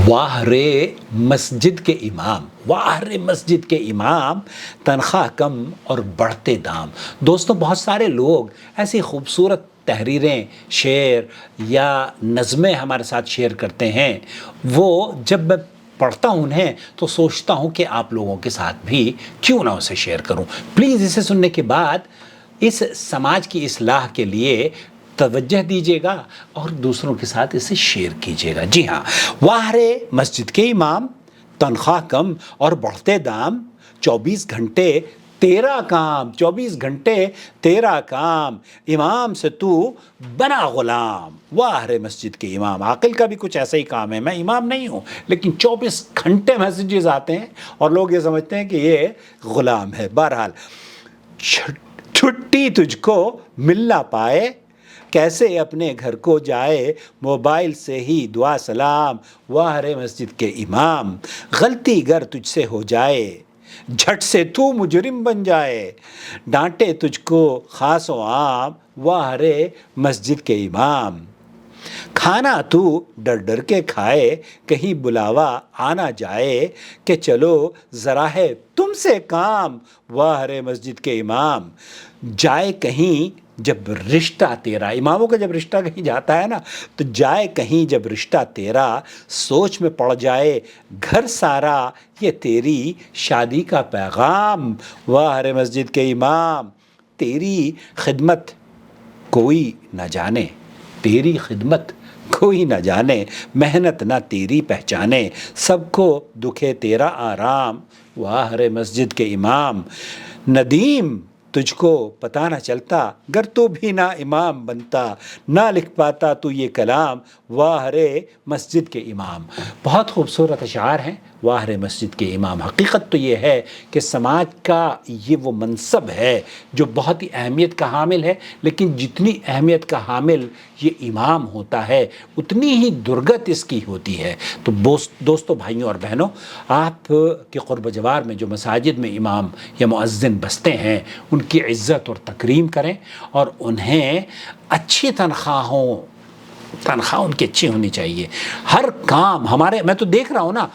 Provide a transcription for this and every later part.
واہ رے مسجد کے امام، واہ رے مسجد کے امام، تنخواہ کم اور بڑھتے دام۔ دوستوں، بہت سارے لوگ ایسی خوبصورت تحریریں، شعر یا نظمیں ہمارے ساتھ شیئر کرتے ہیں، وہ جب میں پڑھتا ہوں انہیں تو سوچتا ہوں کہ آپ لوگوں کے ساتھ بھی کیوں نہ اسے شیئر کروں۔ پلیز اسے سننے کے بعد اس سماج کی اصلاح کے لیے توجہ دیجیے گا اور دوسروں کے ساتھ اسے شیئر کیجیے گا۔ جی ہاں، واہ رے مسجد کے امام، تنخواہ کم اور بڑھتے دام، 24 گھنٹے تیرا کام، 24 گھنٹے تیرا کام، امام سے تو بنا غلام۔ واہ رے مسجد کے امام، عاقل کا بھی کچھ ایسا ہی کام ہے۔ میں امام نہیں ہوں لیکن 24 گھنٹے میسیجز آتے ہیں اور لوگ یہ سمجھتے ہیں کہ یہ غلام ہے۔ بہرحال، چھٹی تجھ کو مل نہ پائے، کیسے اپنے گھر کو جائے، موبائل سے ہی دعا سلام۔ واہ رے مسجد کے امام، غلطی گر تجھ سے ہو جائے، جھٹ سے تو مجرم بن جائے، ڈانٹے تجھ کو خاص و عام۔ واہ رے مسجد کے امام، کھانا تو ڈر ڈر کے کھائے، کہیں بلاوا آ نہ جائے، کہ چلو ذرا ہے تم سے کام۔ واہ رے مسجد کے امام، جائے کہیں جب رشتہ تیرا، اماموں کا جب رشتہ کہیں جاتا ہے نا تو جائے کہیں جب رشتہ تیرا، سوچ میں پڑ جائے گھر سارا، یہ تیری شادی کا پیغام۔ واہ رے مسجد کے امام، تیری خدمت کوئی نہ جانے، تیری خدمت کوئی نہ جانے، محنت نہ تیری پہچانے، سب کو دکھے تیرا آرام۔ واہ رے مسجد کے امام، ندیم تجھ کو پتہ نہ چلتا، گر تو بھی نہ امام بنتا، نہ لکھ پاتا تو یہ کلام۔ واہ رے مسجد کے امام۔ بہت خوبصورت اشعار ہیں واہ رے مسجد کے امام۔ حقیقت تو یہ ہے کہ سماج کا یہ وہ منصب ہے جو بہت ہی اہمیت کا حامل ہے، لیکن جتنی اہمیت کا حامل یہ امام ہوتا ہے اتنی ہی درگت اس کی ہوتی ہے۔ تو دوستوں، بھائیوں اور بہنوں، آپ کے قرب جوار میں جو مساجد میں امام یا مؤذن بستے ہیں ان کی عزت اور تکریم کریں اور انہیں اچھی تنخواہ ان کی اچھی ہونی چاہیے۔ ہر کام میں تو دیکھ رہا ہوں نا،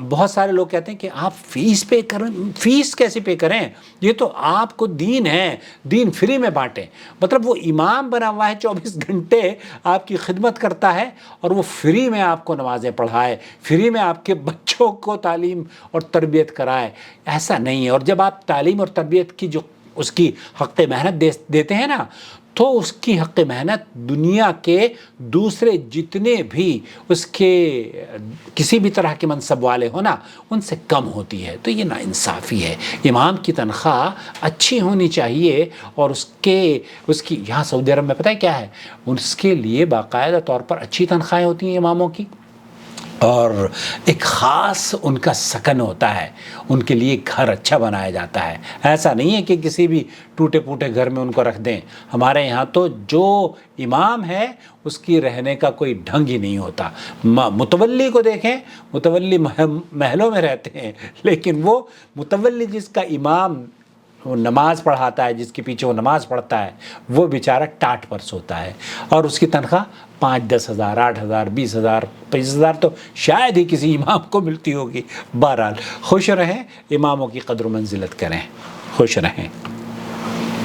بہت سارے لوگ کہتے ہیں کہ آپ فیس پے کریں۔ فیس کیسے پے کریں؟ یہ تو آپ کو دین ہے، دین فری میں بانٹیں۔ مطلب وہ امام بنا ہوا ہے، 24 گھنٹے آپ کی خدمت کرتا ہے اور وہ فری میں آپ کو نمازیں پڑھائے، فری میں آپ کے بچوں کو تعلیم اور تربیت کرائے۔ ایسا نہیں ہے۔ اور جب آپ تعلیم اور تربیت کی جو اس کی حق محنت دیتے ہیں نا، تو اس کی حق محنت دنیا کے دوسرے جتنے بھی اس کے کسی بھی طرح کے منصب والے ہو نا، ان سے کم ہوتی ہے۔ تو یہ ناانصافی ہے۔ امام کی تنخواہ اچھی ہونی چاہیے اور اس کی یہاں سعودی عرب میں پتہ ہے کیا ہے، اس کے لیے باقاعدہ طور پر اچھی تنخواہیں ہوتی ہیں اماموں کی، اور ایک خاص ان کا سکن ہوتا ہے، ان کے لیے گھر اچھا بنایا جاتا ہے۔ ایسا نہیں ہے کہ کسی بھی ٹوٹے پھوٹے گھر میں ان کو رکھ دیں۔ ہمارے یہاں تو جو امام ہے اس کی رہنے کا کوئی ڈھنگ ہی نہیں ہوتا۔ متولی کو دیکھیں، متولی محلوں میں رہتے ہیں، لیکن وہ متولی جس کا امام وہ نماز پڑھاتا ہے، جس کے پیچھے وہ نماز پڑھتا ہے، وہ بیچارہ ٹاٹ پر سوتا ہے، اور اس کی تنخواہ 5-10 ہزار، 8 ہزار، 20 ہزار، 25 ہزار تو شاید ہی کسی امام کو ملتی ہوگی۔ بہرحال خوش رہیں، اماموں کی قدر و منزلت کریں، خوش رہیں۔